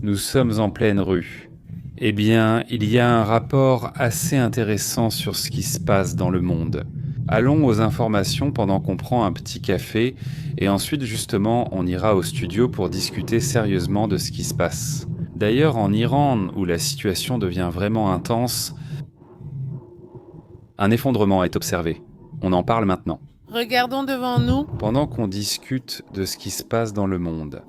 Nous sommes en pleine rue. Eh bien, il y a un rapport assez intéressant sur ce qui se passe dans le monde. Allons aux informations pendant qu'on prend un petit café et ensuite justement on ira au studio pour discuter sérieusement de ce qui se passe. D'ailleurs, en Iran, où la situation devient vraiment intense, un effondrement est observé. On en parle maintenant. Regardons devant nous. Pendant qu'on discute de ce qui se passe dans le monde,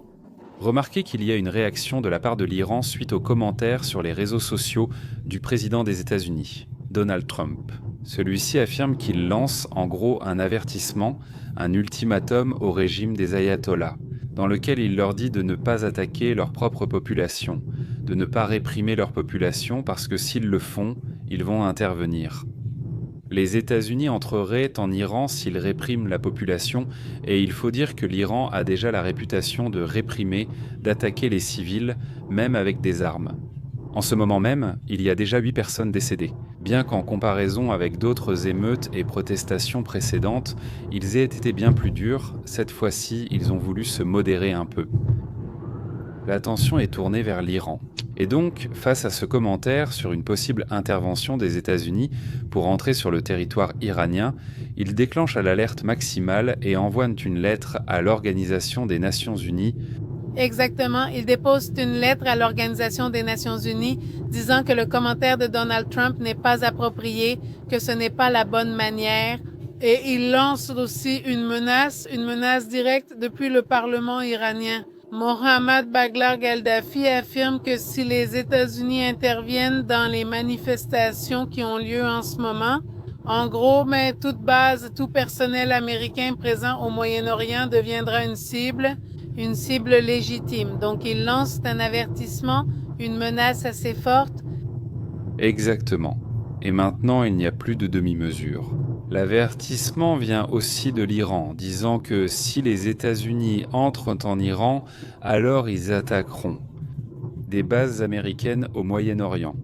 remarquez qu'il y a une réaction de la part de l'Iran suite aux commentaires sur les réseaux sociaux du président des États-Unis, Donald Trump. Celui-ci affirme qu'il lance en gros un avertissement, un ultimatum au régime des ayatollahs, dans lequel il leur dit de ne pas attaquer leur propre population, de ne pas réprimer leur population parce que s'ils le font, ils vont intervenir. Les États-Unis entreraient en Iran s'ils répriment la population, et il faut dire que l'Iran a déjà la réputation de réprimer, d'attaquer les civils, même avec des armes. En ce moment même, il y a déjà 8 personnes décédées, bien qu'en comparaison avec d'autres émeutes et protestations précédentes, ils aient été bien plus durs. Cette fois-ci, ils ont voulu se modérer un peu. L'attention est tournée vers l'Iran. Et donc, face à ce commentaire sur une possible intervention des États-Unis pour entrer sur le territoire iranien, ils déclenchent l'alerte maximale et envoient une lettre à l'Organisation des Nations Unies. Exactement, il dépose une lettre à l'Organisation des Nations Unies disant que le commentaire de Donald Trump n'est pas approprié, que ce n'est pas la bonne manière. Et il lance aussi une menace directe depuis le Parlement iranien. Mohammad Baglar Gaddafi affirme que si les États-Unis interviennent dans les manifestations qui ont lieu en ce moment, en gros, mais toute base, tout personnel américain présent au Moyen-Orient deviendra une cible légitime. Donc il lance un avertissement, une menace assez forte. Exactement. Et maintenant, il n'y a plus de demi-mesure. L'avertissement vient aussi de l'Iran, disant que si les États-Unis entrent en Iran, alors ils attaqueront des bases américaines au Moyen-Orient.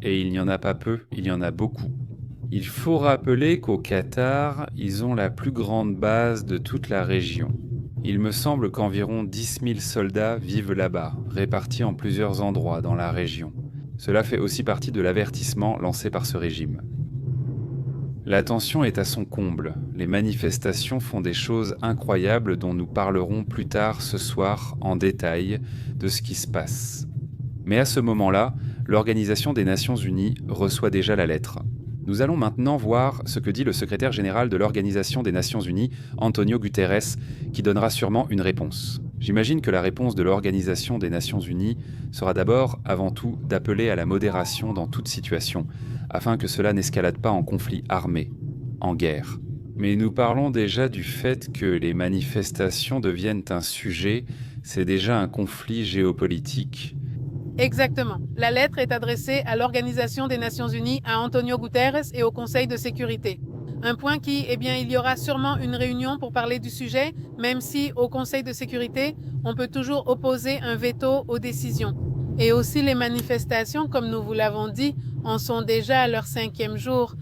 Et il n'y en a pas peu, il y en a beaucoup. Il faut rappeler qu'au Qatar, ils ont la plus grande base de toute la région. Il me semble qu'environ 10 000 soldats vivent là-bas, répartis en plusieurs endroits dans la région. Cela fait aussi partie de l'avertissement lancé par ce régime. La tension est à son comble. Les manifestations font des choses incroyables dont nous parlerons plus tard ce soir en détail de ce qui se passe. Mais à ce moment-là, l'Organisation des Nations Unies reçoit déjà la lettre. Nous allons maintenant voir ce que dit le secrétaire général de l'Organisation des Nations Unies, Antonio Guterres, qui donnera sûrement une réponse. J'imagine que la réponse de l'Organisation des Nations Unies sera d'abord, avant tout, d'appeler à la modération dans toute situation, afin que cela n'escalade pas en conflit armé, en guerre. Mais nous parlons déjà du fait que les manifestations deviennent un sujet, c'est déjà un conflit géopolitique. Exactement. La lettre est adressée à l'Organisation des Nations Unies, à Antonio Guterres et au Conseil de sécurité. Un point qui, il y aura sûrement une réunion pour parler du sujet, même si au Conseil de sécurité, on peut toujours opposer un veto aux décisions. Et aussi les manifestations, comme nous vous l'avons dit, en sont déjà à leur 5e jour.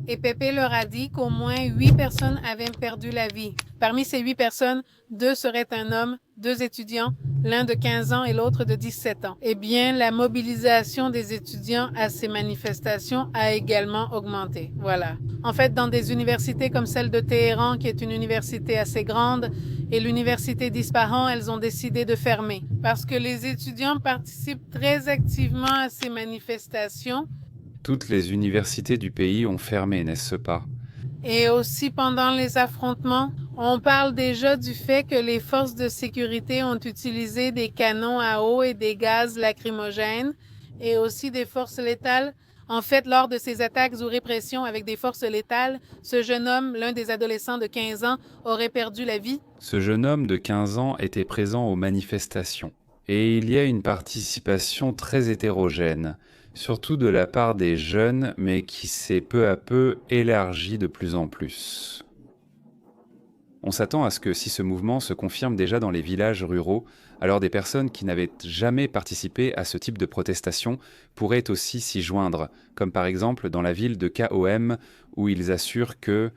Et Pepe leur a dit qu'au moins 8 personnes avaient perdu la vie. Parmi ces 8 personnes, 2 seraient un homme, 2 étudiants, l'un de 15 ans et l'autre de 17 ans. Eh bien, la mobilisation des étudiants à ces manifestations a également augmenté. Voilà. En fait, dans des universités comme celle de Téhéran, qui est une université assez grande, et l'université d'Ispahan, elles ont décidé de fermer parce que les étudiants participent très activement à ces manifestations. Toutes les universités du pays ont fermé, n'est-ce pas? Et aussi pendant les affrontements, on parle déjà du fait que les forces de sécurité ont utilisé des canons à eau et des gaz lacrymogènes et aussi des forces létales. En fait, lors de ces attaques ou répressions avec des forces létales, ce jeune homme, l'un des adolescents de 15 ans, aurait perdu la vie. Ce jeune homme de 15 ans était présent aux manifestations. Et il y a une participation très hétérogène, surtout de la part des jeunes, mais qui s'est peu à peu élargie de plus en plus. On s'attend à ce que si ce mouvement se confirme déjà dans les villages ruraux, alors des personnes qui n'avaient jamais participé à ce type de protestation pourraient aussi s'y joindre, comme par exemple dans la ville de KOM, où ils assurent que,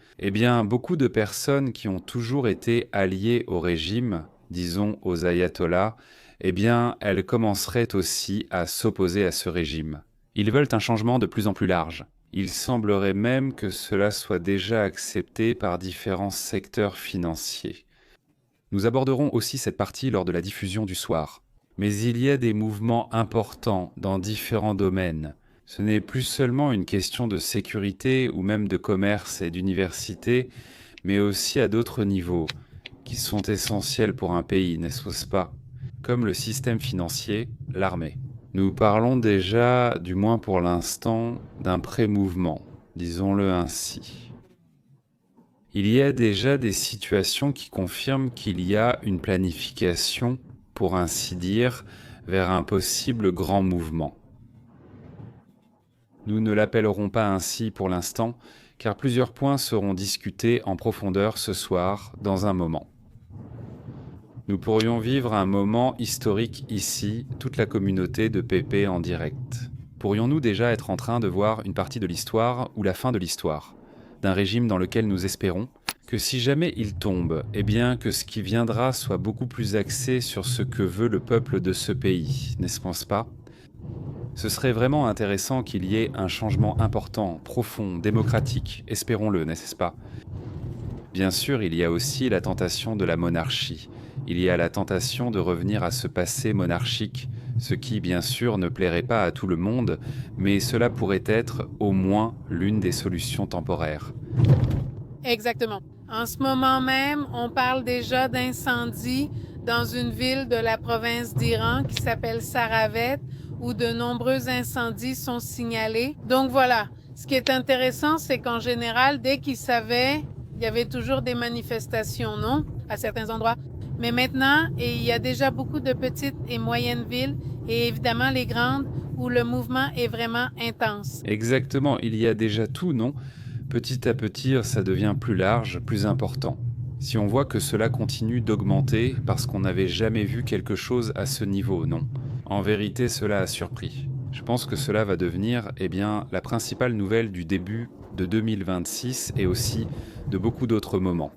beaucoup de personnes qui ont toujours été alliées au régime, disons aux ayatollahs, eh bien, elles commenceraient aussi à s'opposer à ce régime. Ils veulent un changement de plus en plus large. Il semblerait même que cela soit déjà accepté par différents secteurs financiers. Nous aborderons aussi cette partie lors de la diffusion du soir. Mais il y a des mouvements importants dans différents domaines. Ce n'est plus seulement une question de sécurité ou même de commerce et d'université, mais aussi à d'autres niveaux, qui sont essentiels pour un pays, n'est-ce pas? Comme le système financier, l'armée. Nous parlons déjà, du moins pour l'instant, d'un pré-mouvement, disons-le ainsi. Il y a déjà des situations qui confirment qu'il y a une planification, pour ainsi dire, vers un possible grand mouvement. Nous ne l'appellerons pas ainsi pour l'instant, car plusieurs points seront discutés en profondeur ce soir, dans un moment. Nous pourrions vivre un moment historique ici, toute la communauté de PP en direct. Pourrions-nous déjà être en train de voir une partie de l'histoire ou la fin de l'histoire, d'un régime dans lequel nous espérons que si jamais il tombe, eh bien que ce qui viendra soit beaucoup plus axé sur ce que veut le peuple de ce pays, n'est-ce pas? Ce serait vraiment intéressant qu'il y ait un changement important, profond, démocratique, espérons-le, n'est-ce pas? Bien sûr, il y a aussi la tentation de la monarchie. Il y a la tentation de revenir à ce passé monarchique, ce qui, bien sûr, ne plairait pas à tout le monde, mais cela pourrait être, au moins, l'une des solutions temporaires. Exactement. En ce moment même, on parle déjà d'incendie dans une ville de la province d'Iran qui s'appelle Saravet, où de nombreux incendies sont signalés. Donc voilà, ce qui est intéressant, c'est qu'en général, dès qu'ils savaient, il y avait toujours des manifestations, non? À certains endroits. Mais maintenant, il y a déjà beaucoup de petites et moyennes villes, et évidemment les grandes, où le mouvement est vraiment intense. Exactement, il y a déjà tout, non? Petit à petit, ça devient plus large, plus important. Si on voit que cela continue d'augmenter parce qu'on n'avait jamais vu quelque chose à ce niveau, non. En vérité, cela a surpris. Je pense que cela va devenir, la principale nouvelle du début de 2026 et aussi de beaucoup d'autres moments.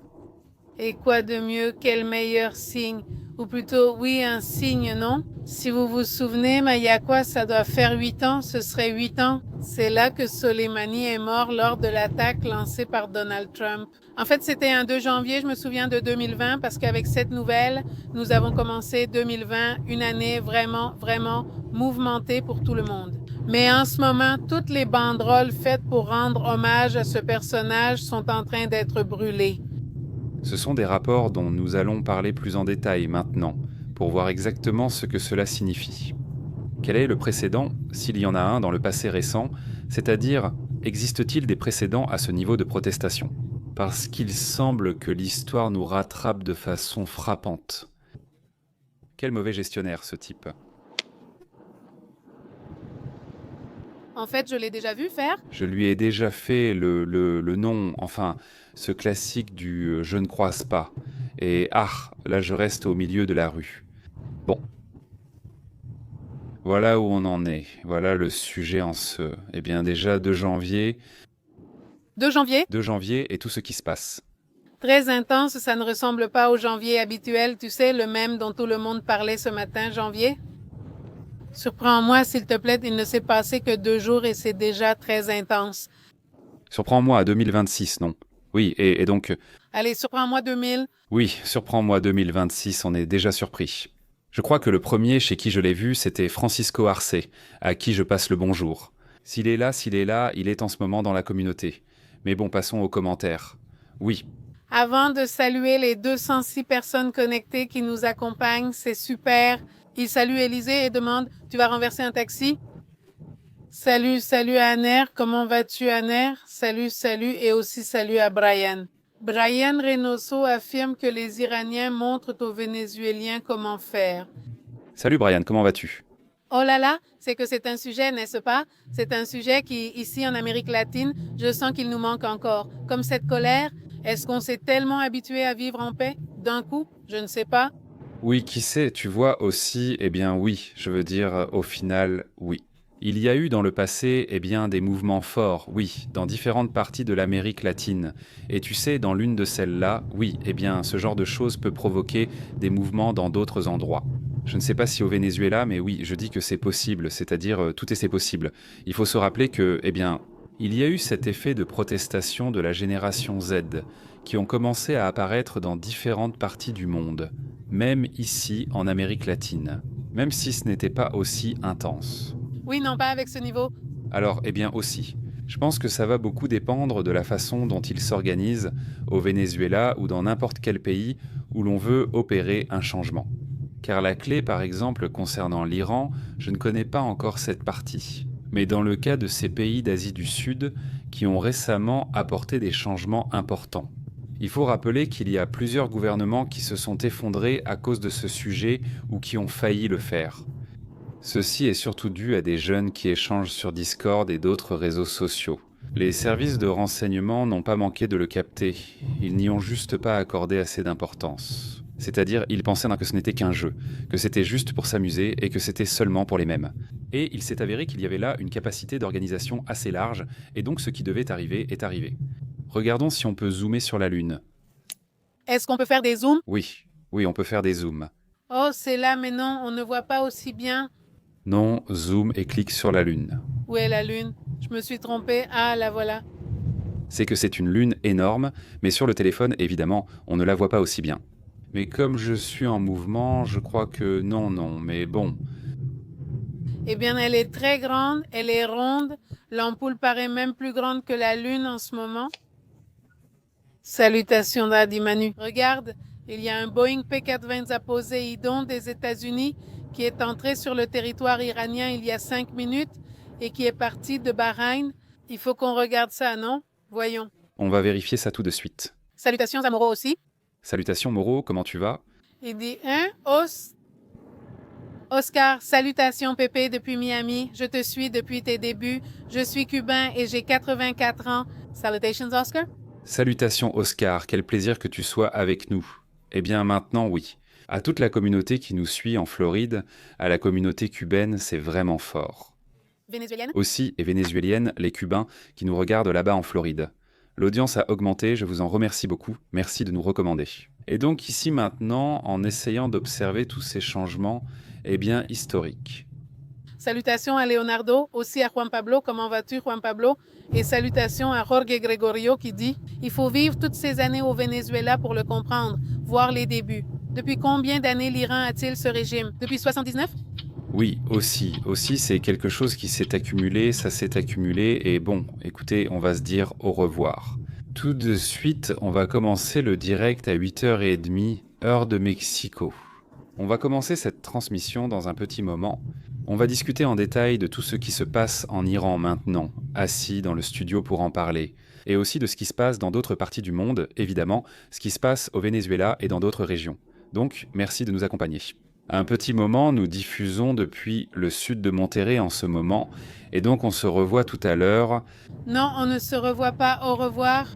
Et quoi de mieux, quel meilleur signe? Ou plutôt, oui, un signe, non? Si vous vous souvenez, mais il y a quoi, ça doit faire 8 ans, ce serait 8 ans. C'est là que Soleimani est mort lors de l'attaque lancée par Donald Trump. En fait, c'était un 2 janvier, je me souviens de 2020, parce qu'avec cette nouvelle, nous avons commencé 2020, une année vraiment, vraiment mouvementée pour tout le monde. Mais en ce moment, toutes les banderoles faites pour rendre hommage à ce personnage sont en train d'être brûlées. Ce sont des rapports dont nous allons parler plus en détail maintenant, pour voir exactement ce que cela signifie. Quel est le précédent, s'il y en a un dans le passé récent, c'est-à-dire, existe-t-il des précédents à ce niveau de protestation? Parce qu'il semble que l'histoire nous rattrape de façon frappante. Quel mauvais gestionnaire, ce type. En fait, je l'ai déjà vu faire. Je lui ai déjà fait le nom, enfin, ce classique du je ne croise pas. Et là je reste au milieu de la rue. Bon. Voilà où on en est. Voilà le sujet en ce... déjà 2 janvier. 2 janvier? 2 janvier et tout ce qui se passe. Très intense, ça ne ressemble pas au janvier habituel, tu sais, le même dont tout le monde parlait ce matin, janvier. Surprends-moi, s'il te plaît, il ne s'est passé que 2 jours et c'est déjà très intense. Surprends-moi à 2026, non? Oui, et donc... Allez, surprends-moi 2000. Oui, surprends-moi 2026, on est déjà surpris. Je crois que le premier chez qui je l'ai vu, c'était Francisco Arce, à qui je passe le bonjour. S'il est là, il est en ce moment dans la communauté. Mais bon, passons aux commentaires. Oui. Avant de saluer les 206 personnes connectées qui nous accompagnent, c'est super. Il salue Élisée et demande « Tu vas renverser un taxi ?» Salut Aner, comment vas-tu Aner? Salut et aussi salut à Brian. Brian Reynoso affirme que les Iraniens montrent aux Vénézuéliens comment faire. Salut Brian, comment vas-tu? Oh là là, c'est que c'est un sujet, n'est-ce pas? C'est un sujet qui, ici en Amérique latine, je sens qu'il nous manque encore. Comme cette colère, est-ce qu'on s'est tellement habitué à vivre en paix d'un coup? Je ne sais pas. Oui, qui sait, tu vois aussi, oui, je veux dire, au final, oui. Il y a eu dans le passé, des mouvements forts, oui, dans différentes parties de l'Amérique latine. Et tu sais, dans l'une de celles-là, oui, ce genre de choses peut provoquer des mouvements dans d'autres endroits. Je ne sais pas si au Venezuela, mais oui, je dis que c'est possible, c'est-à-dire tout est c'est possible. Il faut se rappeler que, eh bien, il y a eu cet effet de protestation de la génération Z, qui ont commencé à apparaître dans différentes parties du monde, même ici en Amérique latine, même si ce n'était pas aussi intense. Oui, non, pas avec ce niveau. Alors, eh bien aussi, je pense que ça va beaucoup dépendre de la façon dont ils s'organisent au Venezuela ou dans n'importe quel pays où l'on veut opérer un changement. Car la clé, par exemple, concernant l'Iran, je ne connais pas encore cette partie. Mais dans le cas de ces pays d'Asie du Sud qui ont récemment apporté des changements importants. Il faut rappeler qu'il y a plusieurs gouvernements qui se sont effondrés à cause de ce sujet ou qui ont failli le faire. Ceci est surtout dû à des jeunes qui échangent sur Discord et d'autres réseaux sociaux. Les services de renseignement n'ont pas manqué de le capter, ils n'y ont juste pas accordé assez d'importance. C'est-à-dire, ils pensaient que ce n'était qu'un jeu, que c'était juste pour s'amuser et que c'était seulement pour les mêmes. Et il s'est avéré qu'il y avait là une capacité d'organisation assez large, et donc ce qui devait arriver est arrivé. Regardons si on peut zoomer sur la Lune. Est-ce qu'on peut faire des zooms? Oui, on peut faire des zooms. Oh, c'est là, mais non, on ne voit pas aussi bien. Non, zoom et clique sur la Lune. Où est la Lune? Je me suis trompée. Ah, la voilà. C'est que c'est une lune énorme, mais sur le téléphone, évidemment, on ne la voit pas aussi bien. Mais comme je suis en mouvement, je crois que non, mais bon. Eh bien, elle est très grande, elle est ronde. L'ampoule paraît même plus grande que la Lune en ce moment. Salutations, dit Manu. Regarde, il y a un Boeing P-420 à Poséidon des États-Unis qui est entré sur le territoire iranien il y a 5 minutes et qui est parti de Bahreïn. Il faut qu'on regarde ça, non? Voyons. On va vérifier ça tout de suite. Salutations à Moreau aussi. Salutations Moreau, comment tu vas? Il dit, hein, Oscar, salutations Pépé depuis Miami. Je te suis depuis tes débuts. Je suis cubain et j'ai 84 ans. Salutations, Oscar. Salutations Oscar, quel plaisir que tu sois avec nous. Eh bien maintenant, oui. À toute la communauté qui nous suit en Floride, à la communauté cubaine, c'est vraiment fort. Vénézuélienne? Aussi, et vénézuélienne, les Cubains qui nous regardent là-bas en Floride. L'audience a augmenté, je vous en remercie beaucoup. Merci de nous recommander. Et donc ici maintenant, en essayant d'observer tous ces changements, eh bien historiques. Salutations à Leonardo, aussi à Juan Pablo. Comment vas-tu, Juan Pablo? Et salutations à Jorge Gregorio qui dit « Il faut vivre toutes ces années au Venezuela pour le comprendre, voir les débuts. Depuis combien d'années l'Iran a-t-il ce régime? Depuis 79? » Oui, aussi c'est quelque chose qui s'est accumulé, ça s'est accumulé, et bon, écoutez, on va se dire au revoir. Tout de suite, on va commencer le direct à 8h30, heure de Mexico. On va commencer cette transmission dans un petit moment. On va discuter en détail de tout ce qui se passe en Iran maintenant, assis dans le studio pour en parler, et aussi de ce qui se passe dans d'autres parties du monde, évidemment, ce qui se passe au Venezuela et dans d'autres régions. Donc, merci de nous accompagner. Un petit moment, nous diffusons depuis le sud de Monterrey en ce moment, et donc on se revoit tout à l'heure. Non, on ne se revoit pas. Au revoir.